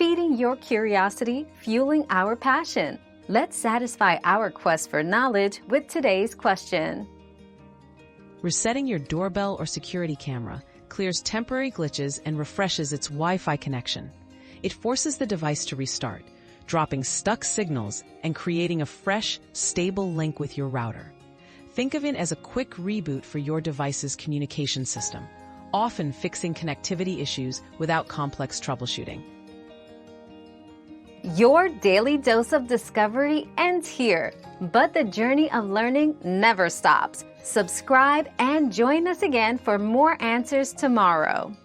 feeding your curiosity, fueling our passion. Let's satisfy our quest for knowledge with today's question. Resetting your doorbell or security camera clears temporary glitches and refreshes its Wi-Fi connection. It forces the device to restart, dropping stuck signals and creating a fresh, stable link with your router. Think of it as a quick reboot for your device's communication system, often fixing connectivity issues without complex troubleshooting. Your daily dose of discovery ends here, but the journey of learning never stops. Subscribe and join us again for more answers tomorrow.